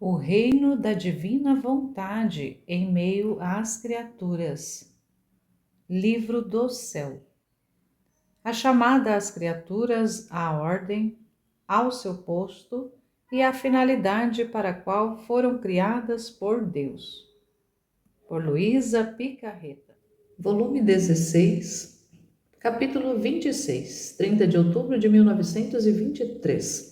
O reino da divina vontade em meio às criaturas. Livro do céu. A chamada às criaturas à ordem, ao seu posto e à finalidade para a qual foram criadas por Deus. Por Luísa Picarreta. Volume 16, capítulo 26, 30 de outubro de 1923.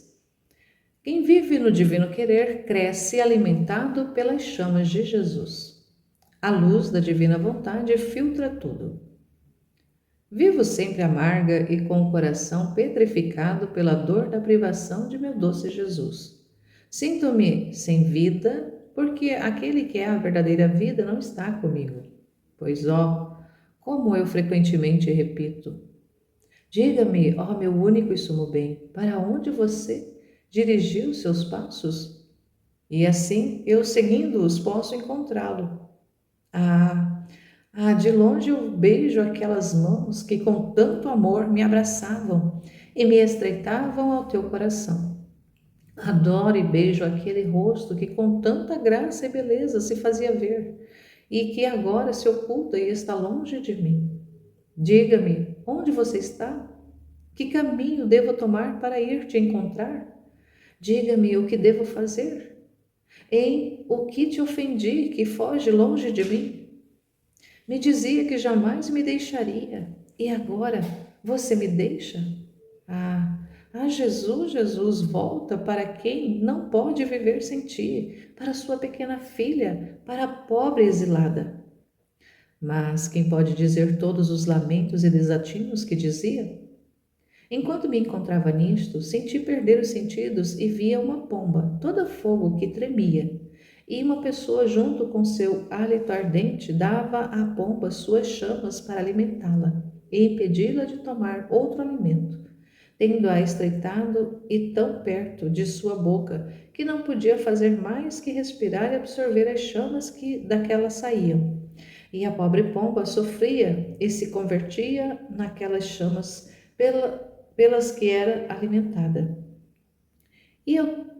Quem vive no divino querer cresce alimentado pelas chamas de Jesus. A luz da divina vontade filtra tudo. Vivo sempre amarga e com o coração petrificado pela dor da privação de meu doce Jesus. Sinto-me sem vida, porque aquele que é a verdadeira vida não está comigo. Pois, como eu frequentemente repito, diga-me, ó meu único e sumo bem, para onde você dirigiu seus passos? E assim, eu seguindo-os, posso encontrá-lo. De longe eu beijo aquelas mãos que com tanto amor me abraçavam e me estreitavam ao teu coração. Adoro e beijo aquele rosto que com tanta graça e beleza se fazia ver e que agora se oculta e está longe de mim. Diga-me, onde você está? Que caminho devo tomar para ir te encontrar? Diga-me o que devo fazer. Em o que te ofendi que foge longe de mim? Me dizia que jamais me deixaria, e agora você me deixa? Jesus, Jesus, volta para quem não pode viver sem ti, para sua pequena filha, para a pobre exilada. Mas quem pode dizer todos os lamentos e desatinos que dizia? Enquanto me encontrava nisto, senti perder os sentidos e via uma pomba, toda fogo, que tremia. E uma pessoa junto com seu hálito ardente dava à pomba suas chamas para alimentá-la e impedi-la de tomar outro alimento, tendo-a estreitado e tão perto de sua boca que não podia fazer mais que respirar e absorver as chamas que daquela saíam. E a pobre pomba sofria e se convertia naquelas chamas pelas que era alimentada. E eu,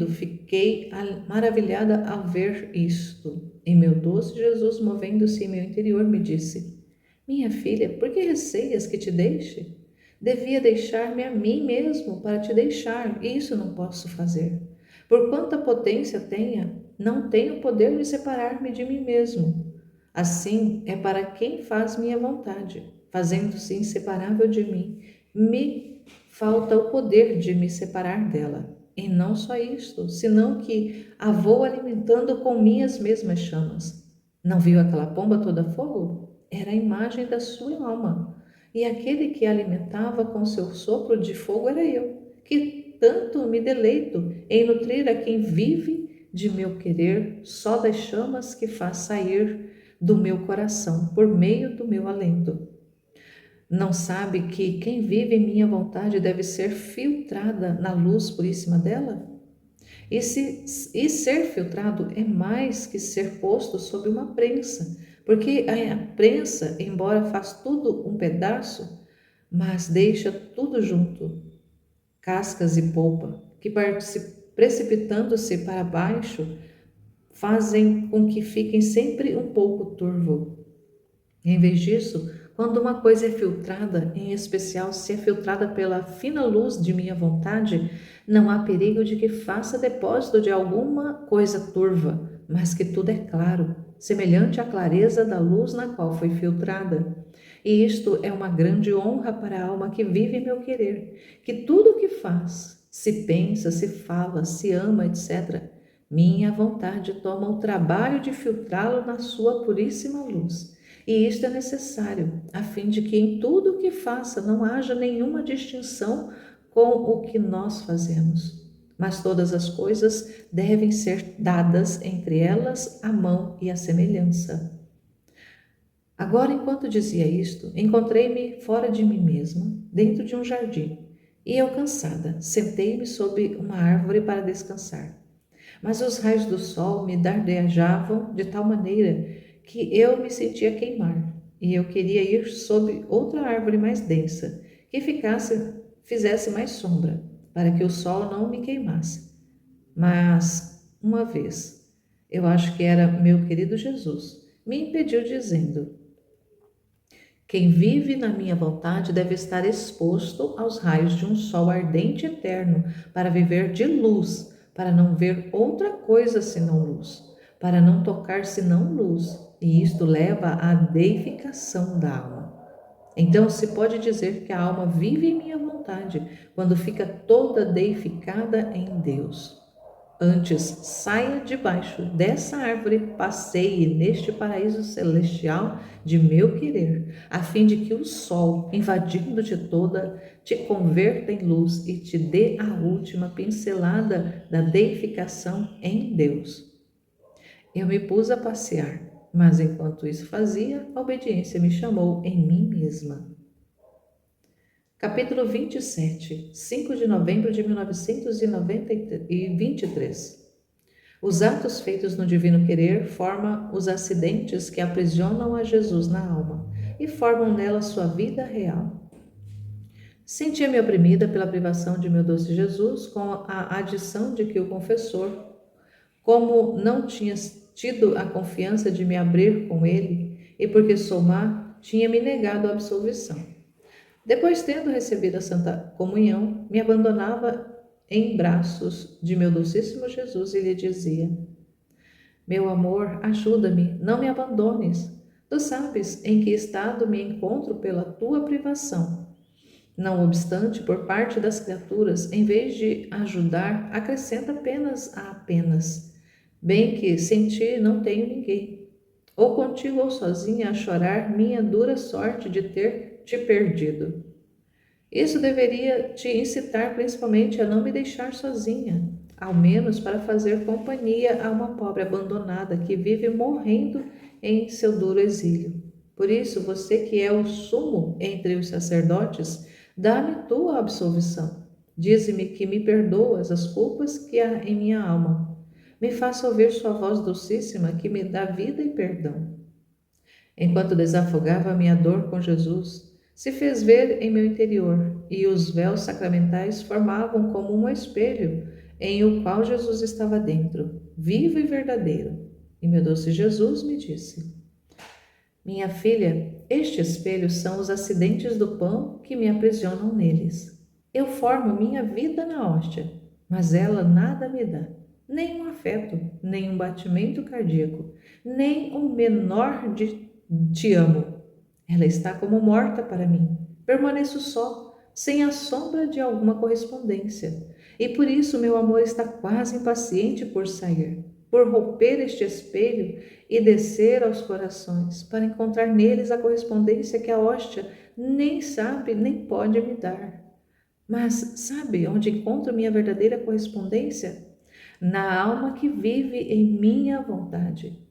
fiquei maravilhada ao ver isto. E meu doce Jesus, movendo-se em meu interior, me disse: Minha filha, por que receias que te deixe? Devia deixar-me a mim mesmo para te deixar, e isso não posso fazer. Por quanta potência tenha, não tenho poder de separar-me de mim mesmo. Assim é para quem faz minha vontade, fazendo-se inseparável de mim, me falta o poder de me separar dela. E não só isto, senão que a vou alimentando com minhas mesmas chamas. Não viu aquela pomba toda fogo? Era a imagem da sua alma. E aquele que a alimentava com seu sopro de fogo era eu, que tanto me deleito em nutrir a quem vive de meu querer só das chamas que faz sair do meu coração por meio do meu alento. Não sabe que quem vive em minha vontade deve ser filtrada na luz puríssima dela? E ser filtrado é mais que ser posto sob uma prensa, porque a prensa, embora faz tudo um pedaço, mas deixa tudo junto, cascas e polpa, que precipitando-se para baixo, fazem com que fiquem sempre um pouco turvo. Em vez disso, quando uma coisa é filtrada, em especial se é filtrada pela fina luz de minha vontade, não há perigo de que faça depósito de alguma coisa turva, mas que tudo é claro, semelhante à clareza da luz na qual foi filtrada. E isto é uma grande honra para a alma que vive meu querer, que tudo o que faz, se pensa, se fala, se ama, etc., minha vontade toma o trabalho de filtrá-lo na sua puríssima luz. E isto é necessário, a fim de que em tudo o que faça não haja nenhuma distinção com o que nós fazemos. Mas todas as coisas devem ser dadas entre elas a mão e a semelhança. Agora, enquanto dizia isto, encontrei-me fora de mim mesma, dentro de um jardim, e eu, cansada, sentei-me sob uma árvore para descansar. Mas os raios do sol me dardejavam de tal maneira que eu me sentia queimar, e eu queria ir sob outra árvore mais densa, que fizesse mais sombra, para que o sol não me queimasse. Mas uma vez, eu acho que era meu querido Jesus, me impediu dizendo: quem vive na minha vontade deve estar exposto aos raios de um sol ardente e eterno, para viver de luz, para não ver outra coisa senão luz, para não tocar senão luz, e isto leva à deificação da alma. Então se pode dizer que a alma vive em minha vontade, quando fica toda deificada em Deus. Antes, saia debaixo dessa árvore, passeie neste paraíso celestial de meu querer, a fim de que o sol, invadindo-te toda, te converta em luz e te dê a última pincelada da deificação em Deus. Eu me pus a passear, mas enquanto isso fazia, a obediência me chamou em mim mesma. Capítulo 27, 5 de novembro de 1923. Os atos feitos no divino querer formam os acidentes que aprisionam a Jesus na alma e formam nela sua vida real. Sentia-me oprimida pela privação de meu doce Jesus, com a adição de que o confessor, como não tinha tido a confiança de me abrir com ele, e porque sou má, tinha me negado a absolvição. Depois, tendo recebido a Santa Comunhão, me abandonava em braços de meu docíssimo Jesus e lhe dizia: meu amor, ajuda-me, não me abandones. Tu sabes em que estado me encontro pela tua privação. Não obstante, por parte das criaturas, em vez de ajudar, acrescenta apenas a apenas. Bem que sem ti não tenho ninguém. Ou contigo ou sozinha a chorar minha dura sorte de ter te perdido. Isso deveria te incitar principalmente a não me deixar sozinha, ao menos para fazer companhia a uma pobre abandonada que vive morrendo em seu duro exílio. Por isso, você que é o sumo entre os sacerdotes, dá-me tua absolvição. Dize-me que me perdoas as culpas que há em minha alma. Me faça ouvir sua voz docíssima que me dá vida e perdão. Enquanto desafogava a minha dor com Jesus, se fez ver em meu interior, e os véus sacramentais formavam como um espelho em o qual Jesus estava dentro, vivo e verdadeiro. E meu doce Jesus me disse: minha filha, este espelho são os acidentes do pão que me aprisionam neles. Eu formo minha vida na hóstia, mas ela nada me dá, nem um afeto, nem um batimento cardíaco, nem o menor de te amo. Ela está como morta para mim. Permaneço só, sem a sombra de alguma correspondência. E por isso meu amor está quase impaciente por sair, por romper este espelho e descer aos corações, para encontrar neles a correspondência que a hóstia nem sabe nem pode me dar. Mas sabe onde encontro minha verdadeira correspondência? Na alma que vive em minha vontade.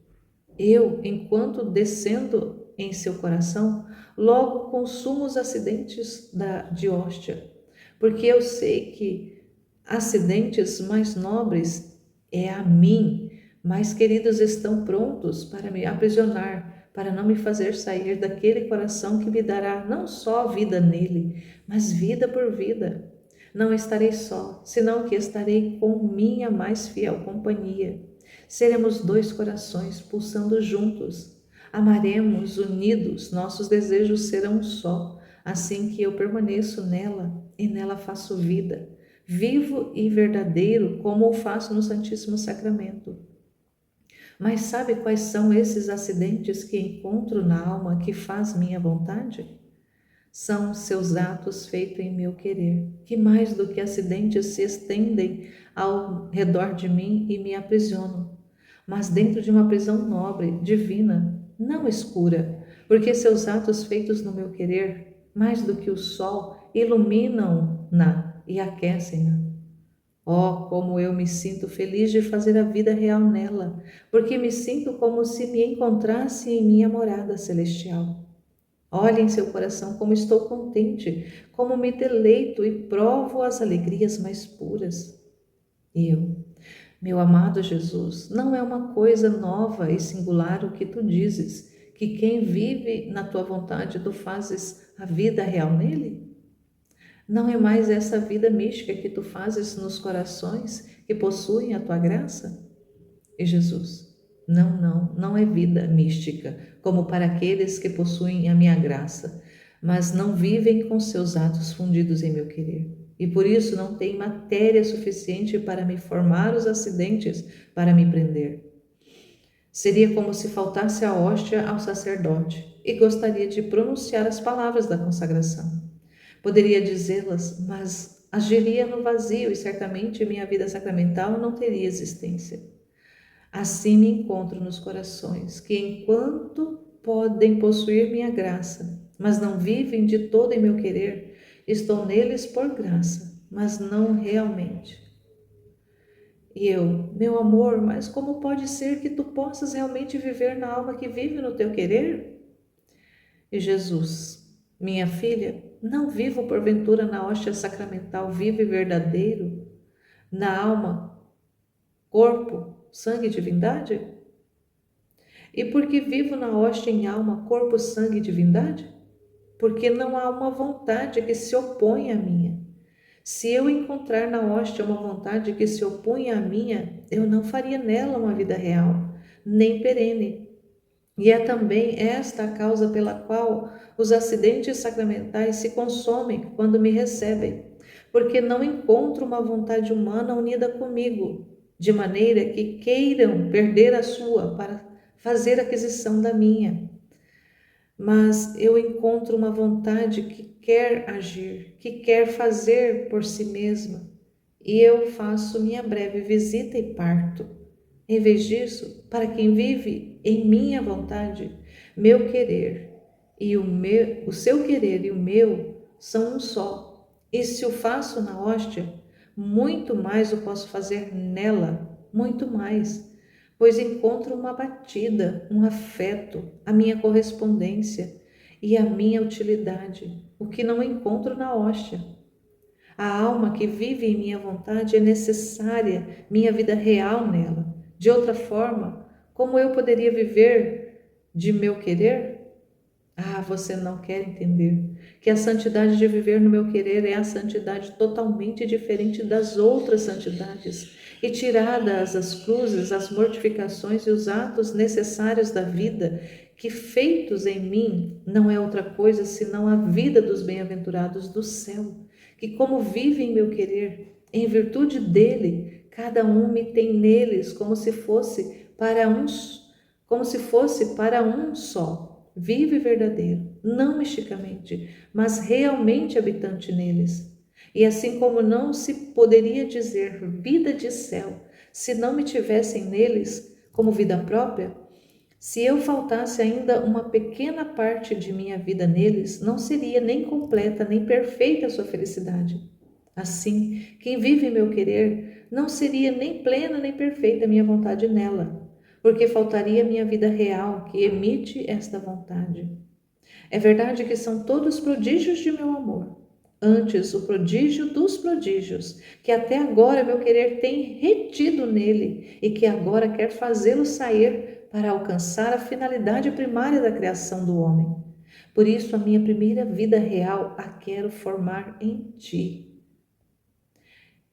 Eu, enquanto descendo em seu coração, logo consumo os acidentes de hóstia, porque eu sei que acidentes mais nobres é a mim, mais queridos estão prontos para me aprisionar, para não me fazer sair daquele coração que me dará não só vida nele, mas vida por vida. Não estarei só, senão que estarei com minha mais fiel companhia. Seremos dois corações pulsando juntos. Amaremos unidos, nossos desejos serão um só, assim que eu permaneço nela e nela faço vida, vivo e verdadeiro, como o faço no Santíssimo Sacramento. Mas sabe quais são esses acidentes que encontro na alma que faz minha vontade? São seus atos feitos em meu querer, que mais do que acidentes se estendem ao redor de mim e me aprisionam, mas dentro de uma prisão nobre, divina, não escura, porque seus atos feitos no meu querer, mais do que o sol, iluminam-na e aquecem-na. Oh, como eu me sinto feliz de fazer a vida real nela, porque me sinto como se me encontrasse em minha morada celestial. Olhe em seu coração como estou contente, como me deleito e provo as alegrias mais puras. Eu, meu amado Jesus, não é uma coisa nova e singular o que tu dizes, que quem vive na tua vontade tu fazes a vida real nele? Não é mais essa vida mística que tu fazes nos corações que possuem a tua graça? E Jesus: não, não, não é vida mística, como para aqueles que possuem a minha graça, mas não vivem com seus atos fundidos em meu querer. E por isso não têm matéria suficiente para me formar os acidentes para me prender. Seria como se faltasse a hóstia ao sacerdote e gostaria de pronunciar as palavras da consagração. Poderia dizê-las, mas agiria no vazio e certamente minha vida sacramental não teria existência. Assim me encontro nos corações que, enquanto podem possuir minha graça, mas não vivem de todo em meu querer, estou neles por graça, mas não realmente. E eu, meu amor, mas como pode ser que tu possas realmente viver na alma que vive no teu querer? E Jesus, minha filha, não vivo porventura na hóstia sacramental vivo e verdadeiro, na alma, corpo, sangue e divindade? E porque vivo na hóstia em alma, corpo, sangue e divindade? Porque não há uma vontade que se opõe à minha. Se eu encontrar na hóstia uma vontade que se opunha à minha, eu não faria nela uma vida real, nem perene. E é também esta a causa pela qual os acidentes sacramentais se consomem quando me recebem, porque não encontro uma vontade humana unida comigo, de maneira que queiram perder a sua para fazer aquisição da minha. Mas eu encontro uma vontade que quer agir, que quer fazer por si mesma, e eu faço minha breve visita e parto. Em vez disso, para quem vive em minha vontade, meu querer e o seu querer e o meu são um só. E se o faço na hóstia, muito mais o posso fazer nela, muito mais, pois encontro uma batida, um afeto, a minha correspondência e a minha utilidade, o que não encontro na hóstia. A alma que vive em minha vontade é necessária, minha vida real nela. De outra forma, como eu poderia viver de meu querer? Ah, você não quer entender que a santidade de viver no meu querer é a santidade totalmente diferente das outras santidades, e tiradas as cruzes, as mortificações e os atos necessários da vida, que feitos em mim não é outra coisa senão a vida dos bem-aventurados do céu, que como vivem meu querer, em virtude dele, cada um me tem neles como se fosse para um só, vivo e verdadeiro, não misticamente, mas realmente habitante neles. E assim como não se poderia dizer vida de céu se não me tivessem neles como vida própria, se eu faltasse ainda uma pequena parte de minha vida neles, não seria nem completa nem perfeita a sua felicidade. Assim, quem vive em meu querer não seria nem plena nem perfeita a minha vontade nela, porque faltaria a minha vida real que emite esta vontade. É verdade que são todos prodígios de meu amor. Antes, o prodígio dos prodígios, que até agora meu querer tem retido nele e que agora quer fazê-lo sair para alcançar a finalidade primária da criação do homem. Por isso, a minha primeira vida real a quero formar em ti.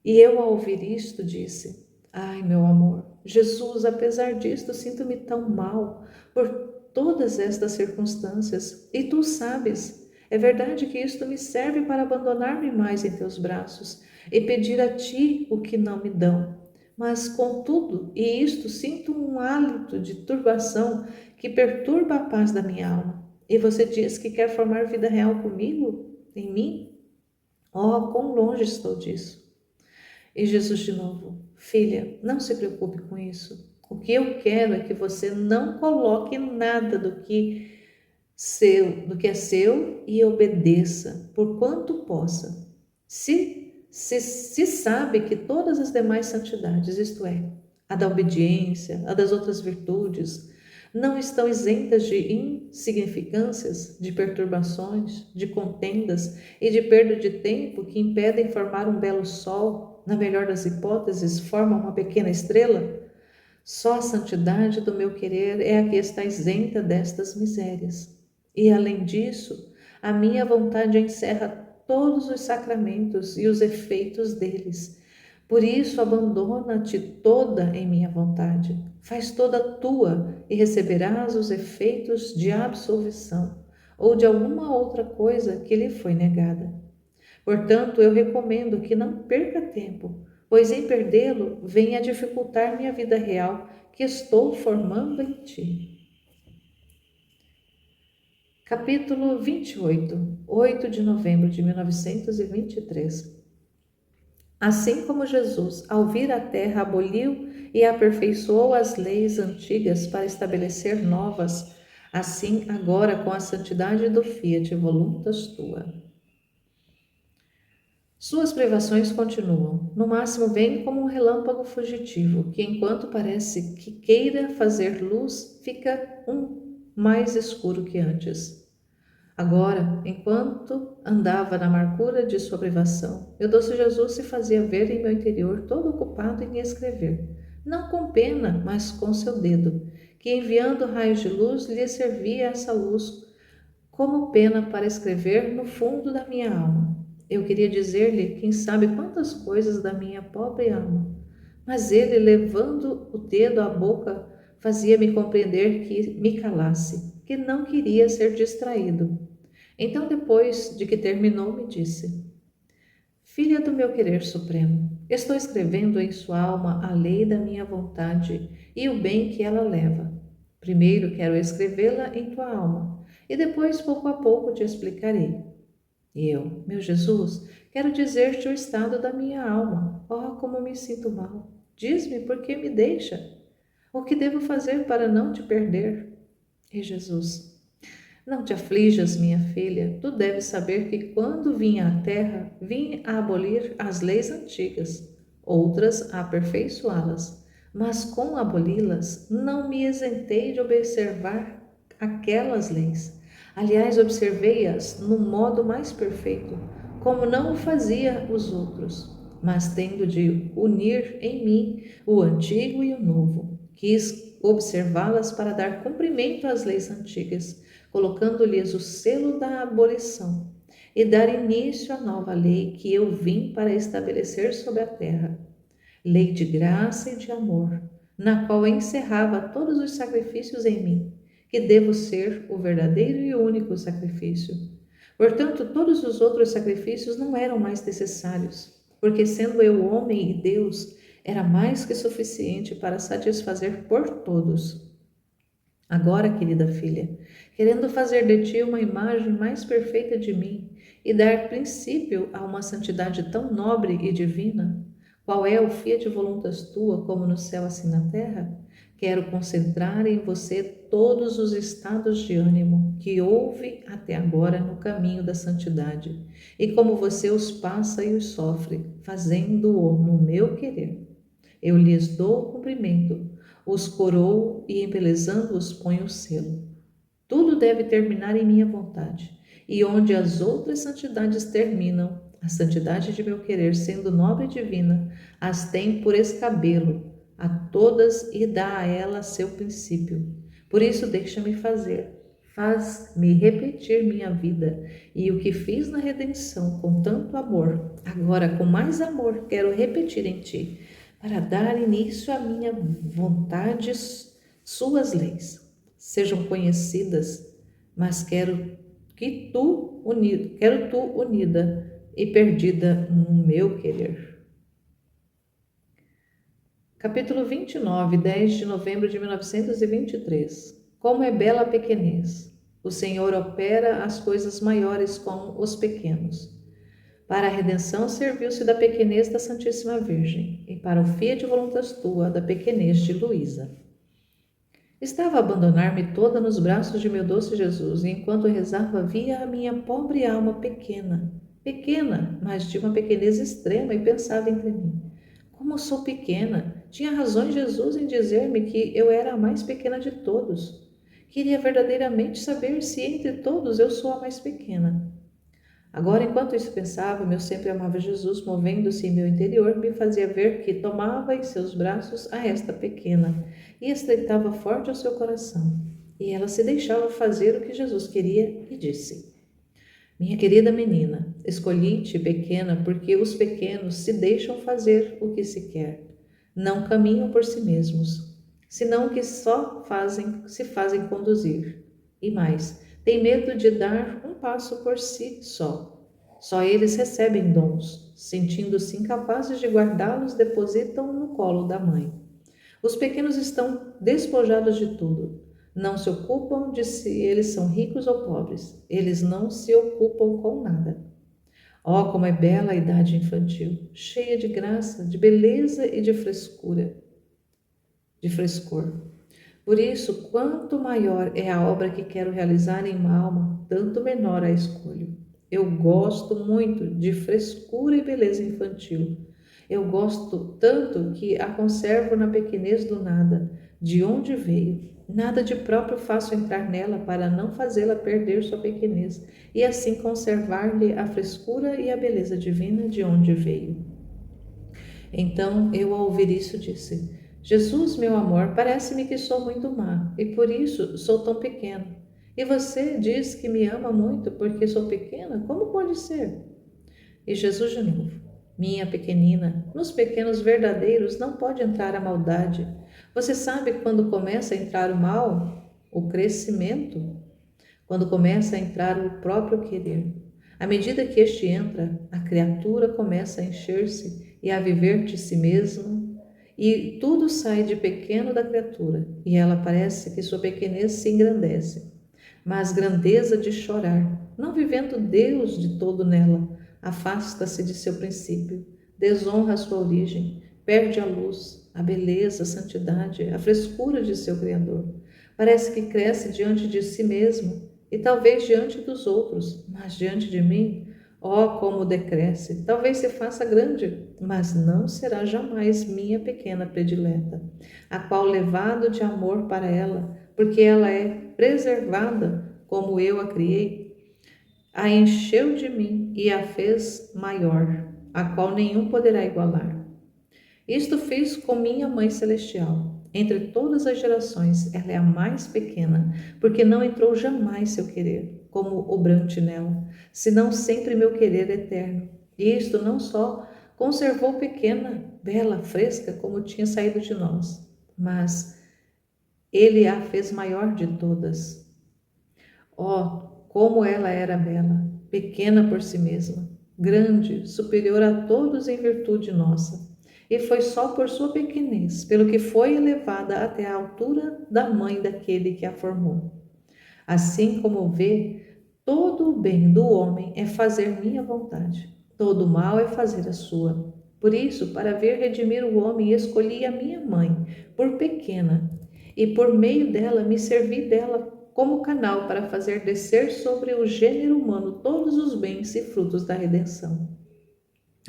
E eu, ao ouvir isto, disse: ai, meu amor, Jesus, apesar disto, sinto-me tão mal por todas estas circunstâncias, e tu sabes, é verdade que isto me serve para abandonar-me mais em teus braços e pedir a ti o que não me dão. Mas, contudo, e isto, sinto um hálito de turbação que perturba a paz da minha alma. E você diz que quer formar vida real comigo, em mim? Oh, quão longe estou disso! E Jesus de novo: filha, não se preocupe com isso. O que eu quero é que você não coloque nada do que é seu e obedeça por quanto possa. Se sabe que todas as demais santidades, isto é, a da obediência, a das outras virtudes, não estão isentas de insignificâncias, de perturbações, de contendas e de perda de tempo que impedem formar um belo sol, na melhor das hipóteses, formam uma pequena estrela. Só a santidade do meu querer é a que está isenta destas misérias. E além disso, a minha vontade encerra todos os sacramentos e os efeitos deles, Por isso, abandona-te toda em minha vontade, faz toda tua e receberás os efeitos de absolvição ou de alguma outra coisa que lhe foi negada. Portanto, eu recomendo que não perca tempo, pois em perdê-lo vem a dificultar minha vida real que estou formando em ti. Capítulo 28, 8 de novembro de 1923. Assim como Jesus, ao vir à terra, aboliu e aperfeiçoou as leis antigas para estabelecer novas, assim agora com a santidade do Fiat voluntas tua. Suas privações continuam, no máximo vem como um relâmpago fugitivo, que enquanto parece que queira fazer luz, fica mais escuro que antes. Agora, enquanto andava na amargura de sua privação, meu doce Jesus se fazia ver em meu interior todo ocupado em escrever, não com pena, mas com seu dedo, que enviando raios de luz lhe servia essa luz como pena para escrever no fundo da minha alma. Eu queria dizer-lhe, quem sabe quantas coisas da minha pobre alma, mas ele, levando o dedo à boca, fazia-me compreender que me calasse, que não queria ser distraído. Então, depois de que terminou, me disse: Filha do meu querer supremo, estou escrevendo em sua alma a lei da minha vontade e o bem que ela leva. Primeiro quero escrevê-la em tua alma, e depois, pouco a pouco, te explicarei. Eu, meu Jesus, quero dizer-te o estado da minha alma. Oh, como me sinto mal! Diz-me por que me deixa? O que devo fazer para não te perder? E Jesus: Não te aflijas, minha filha. Tu deves saber que quando vim à terra, vim a abolir as leis antigas, outras a aperfeiçoá-las. Mas com aboli-las, não me isentei de observar aquelas leis. Aliás, observei-as no modo mais perfeito, como não o fazia os outros, mas tendo de unir em mim o antigo e o novo. Quis observá-las para dar cumprimento às leis antigas, colocando-lhes o selo da abolição, e dar início à nova lei que eu vim para estabelecer sobre a terra, lei de graça e de amor, na qual encerrava todos os sacrifícios em mim, que devo ser o verdadeiro e único sacrifício. Portanto, todos os outros sacrifícios não eram mais necessários, porque sendo eu homem e Deus, era mais que suficiente para satisfazer por todos. Agora, querida filha, querendo fazer de ti uma imagem mais perfeita de mim e dar princípio a uma santidade tão nobre e divina, qual é o fiat voluntas tua, como no céu assim na terra, quero concentrar em você todos os estados de ânimo que houve até agora no caminho da santidade, e como você os passa e os sofre, fazendo-o no meu querer. Eu lhes dou cumprimento, os coroo e embelezando-os ponho o selo. Tudo deve terminar em minha vontade, e onde as outras santidades terminam, a santidade de meu querer, sendo nobre e divina, as tem por escabelo a todas e dá a ela seu princípio. Por isso deixa-me fazer, faz-me repetir minha vida, e o que fiz na redenção com tanto amor, agora com mais amor quero repetir em ti, para dar início à minha vontade, suas leis sejam conhecidas, mas quero tu unida e perdida no meu querer. Capítulo 29, 10 de novembro de 1923. Como é bela a pequenez! O Senhor opera as coisas maiores com os pequenos. Para a redenção serviu-se da pequenez da Santíssima Virgem, e para o fiat voluntas tua, da pequenez de Luísa. Estava a abandonar-me toda nos braços de meu doce Jesus, e enquanto rezava via a minha pobre alma pequena, mas de uma pequenez extrema, e pensava entre mim: como sou pequena! Tinha razões Jesus em dizer-me que eu era a mais pequena de todos. Queria verdadeiramente saber se entre todos eu sou a mais pequena. Agora, enquanto isso pensava, meu sempre amável Jesus, movendo-se em meu interior, me fazia ver que tomava em seus braços a esta pequena e estreitava forte o seu coração. E ela se deixava fazer o que Jesus queria e disse: Minha querida menina, escolhi-te pequena porque os pequenos se deixam fazer o que se quer. Não caminham por si mesmos, senão que se fazem conduzir. E mais, têm medo de dar um passo por si só. Só eles recebem dons, sentindo-se incapazes de guardá-los, depositam no colo da mãe. Os pequenos estão despojados de tudo. Não se ocupam de se eles são ricos ou pobres. Eles não se ocupam com nada. Oh, como é bela a idade infantil, cheia de graça, de beleza e de frescor. Por isso, quanto maior é a obra que quero realizar em uma alma, tanto menor a escolho. Eu gosto muito de frescura e beleza infantil. Eu gosto tanto que a conservo na pequenez do nada, de onde veio. Nada de próprio faço entrar nela para não fazê-la perder sua pequenez e assim conservar-lhe a frescura e a beleza divina de onde veio. Então eu, ao ouvir isso, disse: Jesus, meu amor, parece-me que sou muito má e por isso sou tão pequena. E você diz que me ama muito porque sou pequena? Como pode ser? E Jesus de novo: Minha pequenina, nos pequenos verdadeiros não pode entrar a maldade. Você sabe quando começa a entrar o mal? O crescimento. Quando começa a entrar o próprio querer. À medida que este entra, a criatura começa a encher-se e a viver de si mesma, e tudo sai de pequeno da criatura, e ela parece que sua pequenez se engrandece. Mas grandeza de chorar, não vivendo Deus de todo nela, afasta-se de seu princípio, desonra a sua origem, perde a luz, a beleza, a santidade, a frescura de seu Criador. Parece que cresce diante de si mesmo e talvez diante dos outros, mas diante de mim, ó, como decresce, talvez se faça grande, mas não será jamais minha pequena predileta, a qual levado de amor para ela, porque ela é preservada como eu a criei, a encheu de mim e a fez maior, a qual nenhum poderá igualar. Isto fiz com minha Mãe Celestial. Entre todas as gerações, ela é a mais pequena, porque não entrou jamais seu querer, como obrante nela, senão sempre meu querer eterno. E isto não só conservou pequena, bela, fresca, como tinha saído de nós, mas ele a fez maior de todas. Oh, como ela era bela, pequena por si mesma, grande, superior a todos em virtude nossa. E foi só por sua pequenez, pelo que foi elevada até a altura da mãe daquele que a formou. Assim como vê, todo o bem do homem é fazer minha vontade, todo o mal é fazer a sua. Por isso, para vir redimir o homem, escolhi a minha mãe, por pequena, e por meio dela me servi dela como canal para fazer descer sobre o gênero humano todos os bens e frutos da redenção.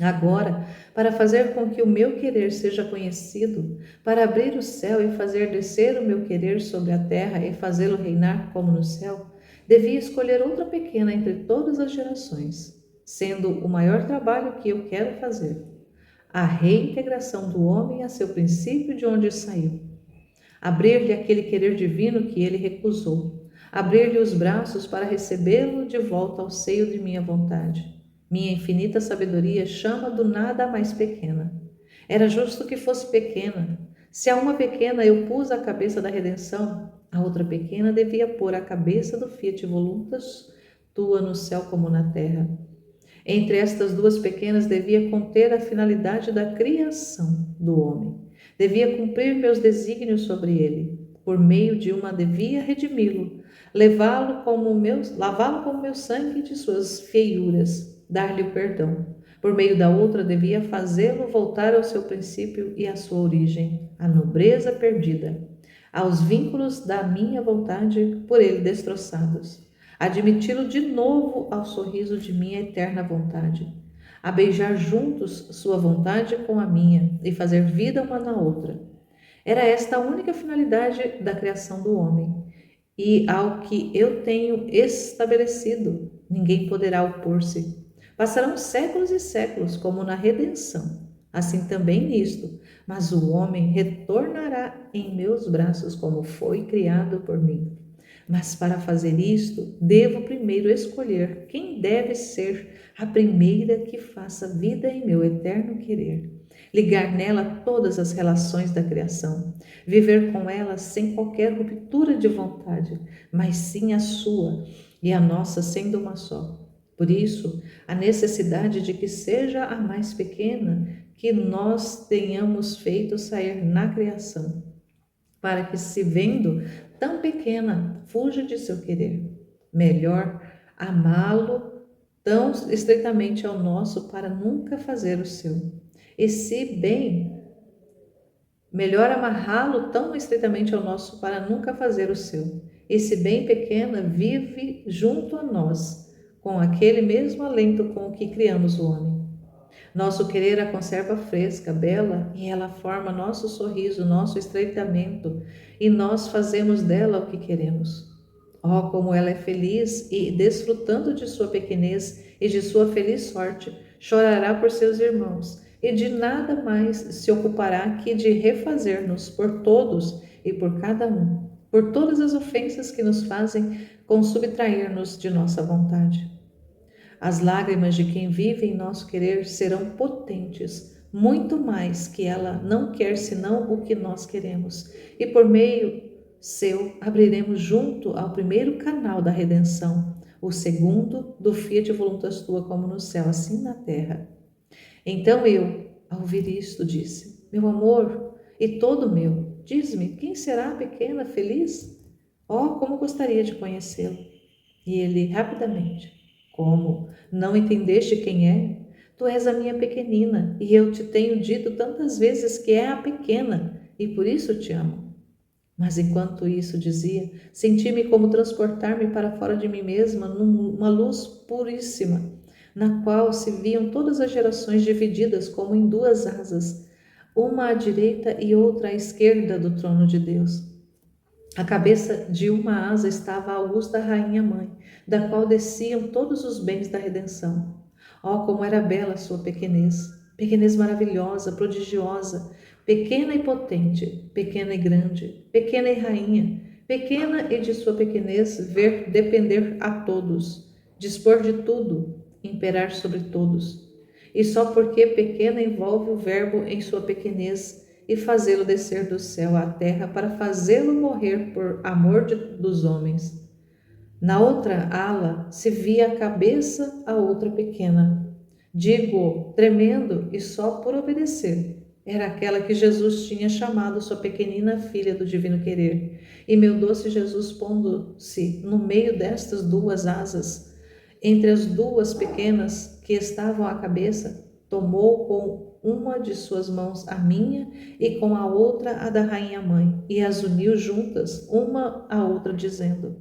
Agora, para fazer com que o meu querer seja conhecido, para abrir o céu e fazer descer o meu querer sobre a terra e fazê-lo reinar como no céu, devia escolher outra pequena entre todas as gerações, sendo o maior trabalho que eu quero fazer, a reintegração do homem a seu princípio de onde saiu, abrir-lhe aquele querer divino que ele recusou, abrir-lhe os braços para recebê-lo de volta ao seio de minha vontade. Minha infinita sabedoria chama do nada a mais pequena. Era justo que fosse pequena. Se a uma pequena eu pus a cabeça da redenção, a outra pequena devia pôr a cabeça do Fiat Voluntas tua no céu como na terra. Entre estas duas pequenas devia conter a finalidade da criação do homem. Devia cumprir meus desígnios sobre ele. Por meio de uma devia redimi-lo, lavá-lo como meu sangue de suas feiuras, dar-lhe o perdão. Por meio da outra devia fazê-lo voltar ao seu princípio e à sua origem, à nobreza perdida, aos vínculos da minha vontade por ele destroçados, admiti-lo de novo ao sorriso de minha eterna vontade, a beijar juntos sua vontade com a minha e fazer vida uma na outra. Era esta a única finalidade da criação do homem, e ao que eu tenho estabelecido, ninguém poderá opor-se. Passarão séculos e séculos, como na redenção, assim também nisto, mas o homem retornará em meus braços como foi criado por mim. Mas para fazer isto, devo primeiro escolher quem deve ser a primeira que faça vida em meu eterno querer. Ligar nela todas as relações da criação, viver com ela sem qualquer ruptura de vontade, mas sim a sua e a nossa sendo uma só. Por isso, a necessidade de que seja a mais pequena que nós tenhamos feito sair na criação, para que, se vendo tão pequena, fuja de seu querer. Melhor amá-lo tão estreitamente ao nosso para nunca fazer o seu. E se bem, melhor amarrá-lo tão estreitamente ao nosso para nunca fazer o seu. E se bem pequena, vive junto a nós, com aquele mesmo alento com o que criamos o homem. Nosso querer a conserva fresca, bela, e ela forma nosso sorriso, nosso estreitamento, e nós fazemos dela o que queremos. Oh, como ela é feliz e, desfrutando de sua pequenez e de sua feliz sorte, chorará por seus irmãos, e de nada mais se ocupará que de refazer-nos por todos e por cada um, por todas as ofensas que nos fazem com subtrair-nos de nossa vontade. As lágrimas de quem vive em nosso querer serão potentes, muito mais que ela não quer senão o que nós queremos, e por meio seu abriremos junto ao primeiro canal da redenção, o segundo do fiat voluntas tua, como no céu, assim na terra. Então eu, ao ouvir isto, disse: meu amor e todo meu, diz-me, quem será a pequena feliz? Oh, como gostaria de conhecê-lo! E ele, rapidamente: como? Não entendeste quem é? Tu és a minha pequenina, e eu te tenho dito tantas vezes que é a pequena, e por isso te amo. Mas enquanto isso dizia, senti-me como transportar-me para fora de mim mesma numa luz puríssima, na qual se viam todas as gerações divididas como em duas asas, uma à direita e outra à esquerda do trono de Deus. A cabeça de uma asa estava a augusta rainha mãe, da qual desciam todos os bens da redenção. Oh, como era bela sua pequenez! Pequenez maravilhosa, prodigiosa, pequena e potente, pequena e grande, pequena e rainha, pequena e de sua pequenez ver depender a todos, dispor de tudo, imperar sobre todos. E só porque pequena envolve o verbo em sua pequenez, e fazê-lo descer do céu à terra para fazê-lo morrer por amor dos homens. Na outra ala se via a cabeça a outra pequena. Digo, tremendo e só por obedecer. Era aquela que Jesus tinha chamado sua pequenina filha do divino querer. E meu doce Jesus, pondo-se no meio destas duas asas, entre as duas pequenas que estavam à cabeça, tomou com uma de suas mãos a minha e com a outra a da rainha mãe, e as uniu juntas, uma à outra, dizendo: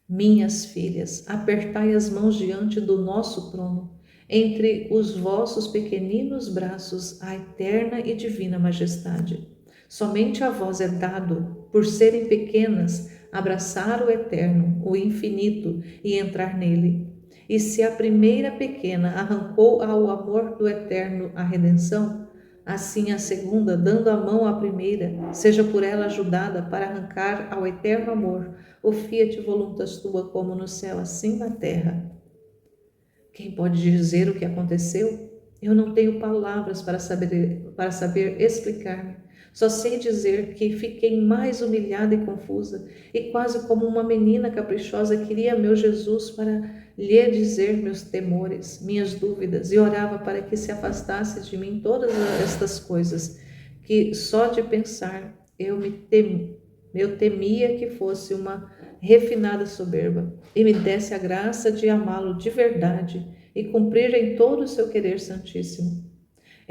minhas filhas, apertai as mãos diante do nosso trono, entre os vossos pequeninos braços a eterna e divina majestade. Somente a vós é dado, por serem pequenas, abraçar o eterno, o infinito, e entrar nele. E se a primeira pequena arrancou ao amor do eterno a redenção, assim a segunda, dando a mão à primeira, seja por ela ajudada para arrancar ao eterno amor o fiat voluntas tua, como no céu, assim na terra. Quem pode dizer o que aconteceu? Eu não tenho palavras para saber explicar-me. Só sei dizer que fiquei mais humilhada e confusa, e quase como uma menina caprichosa queria meu Jesus para lhe dizer meus temores, minhas dúvidas, e orava para que se afastasse de mim todas estas coisas, que só de pensar eu temia que fosse uma refinada soberba, e me desse a graça de amá-lo de verdade e cumprir em todo o seu querer santíssimo.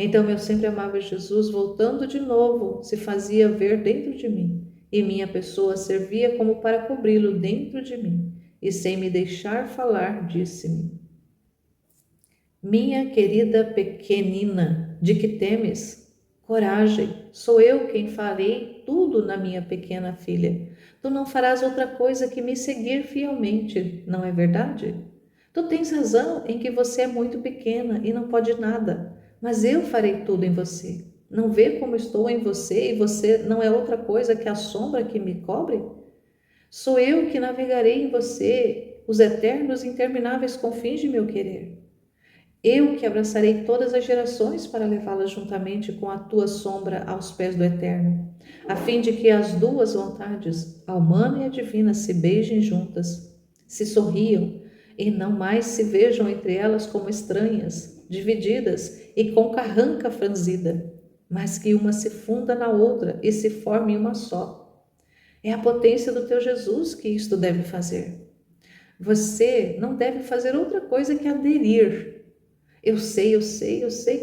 Então meu sempre amável Jesus, voltando de novo, se fazia ver dentro de mim, e minha pessoa servia como para cobri-lo dentro de mim, e sem me deixar falar, disse-me: minha querida pequenina, de que temes? Coragem, sou eu quem farei tudo na minha pequena filha. Tu não farás outra coisa que me seguir fielmente, não é verdade? Tu tens razão em que você é muito pequena e não pode nada, mas eu farei tudo em você. Não vê como estou em você e você não é outra coisa que a sombra que me cobre? Sou eu que navegarei em você os eternos e intermináveis confins de meu querer. Eu que abraçarei todas as gerações para levá-las juntamente com a tua sombra aos pés do Eterno, a fim de que as duas vontades, a humana e a divina, se beijem juntas, se sorriam e não mais se vejam entre elas como estranhas, divididas e com carranca franzida, mas que uma se funda na outra e se forme uma só. É a potência do teu Jesus que isto deve fazer. Você não deve fazer outra coisa que aderir. Eu sei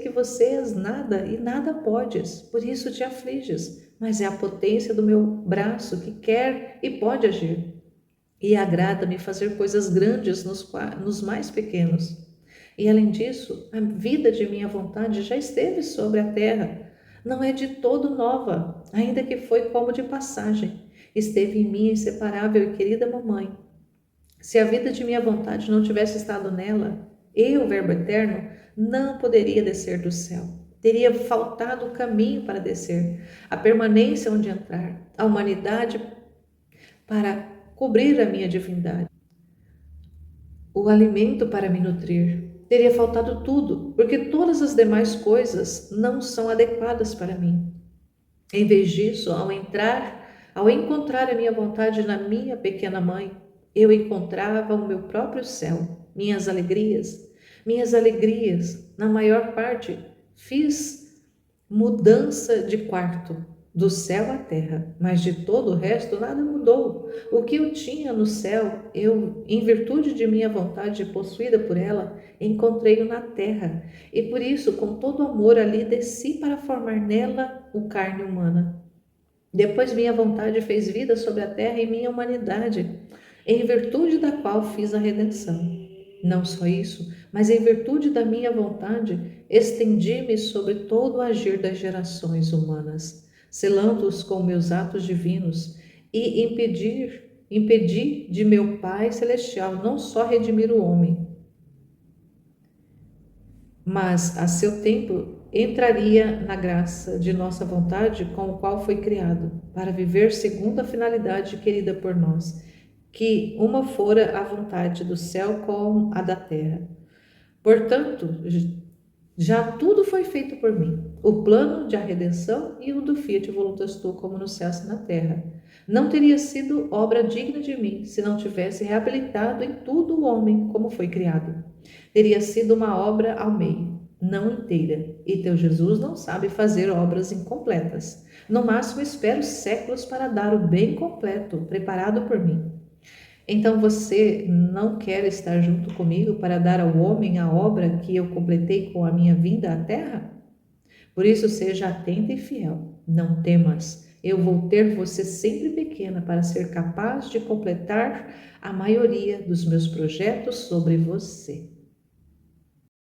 que você és nada e nada podes, por isso te afliges, mas é a potência do meu braço que quer e pode agir. E agrada-me fazer coisas grandes nos mais pequenos. E além disso, a vida de minha vontade já esteve sobre a terra. Não é de todo nova, ainda que foi como de passagem. Esteve em minha inseparável e querida mamãe. Se a vida de minha vontade não tivesse estado nela, eu, Verbo Eterno, não poderia descer do céu. Teria faltado o caminho para descer, a permanência onde entrar, a humanidade para cobrir a minha divindade, o alimento para me nutrir. Teria faltado tudo, porque todas as demais coisas não são adequadas para mim. Em vez disso, ao encontrar a minha vontade na minha pequena mãe, eu encontrava o meu próprio céu, minhas alegrias, na maior parte, fiz mudança de quarto, do céu à terra, mas de todo o resto nada mudou. O que eu tinha no céu, eu, em virtude de minha vontade possuída por ela, encontrei-o na terra, e por isso, com todo amor ali, desci para formar nela o carne humana. Depois minha vontade fez vida sobre a terra em minha humanidade, em virtude da qual fiz a redenção. Não só isso, mas em virtude da minha vontade, estendi-me sobre todo o agir das gerações humanas, selando-os com meus atos divinos, e impedi de meu Pai Celestial não só redimir o homem, mas a seu tempo entraria na graça de nossa vontade com o qual foi criado, para viver segundo a finalidade querida por nós, que uma fora a vontade do céu com a da terra. Portanto, já tudo foi feito por mim, o plano de a redenção e o do Fiat Voluntas Tu, como no céu e na terra. Não teria sido obra digna de mim se não tivesse reabilitado em tudo o homem como foi criado. Teria sido uma obra ao meio, não inteira, e teu Jesus não sabe fazer obras incompletas. No máximo espero séculos para dar o bem completo, preparado por mim. Então você não quer estar junto comigo para dar ao homem a obra que eu completei com a minha vinda à terra? Por isso seja atenta e fiel. Não temas, eu vou ter você sempre pequena para ser capaz de completar a maioria dos meus projetos sobre você.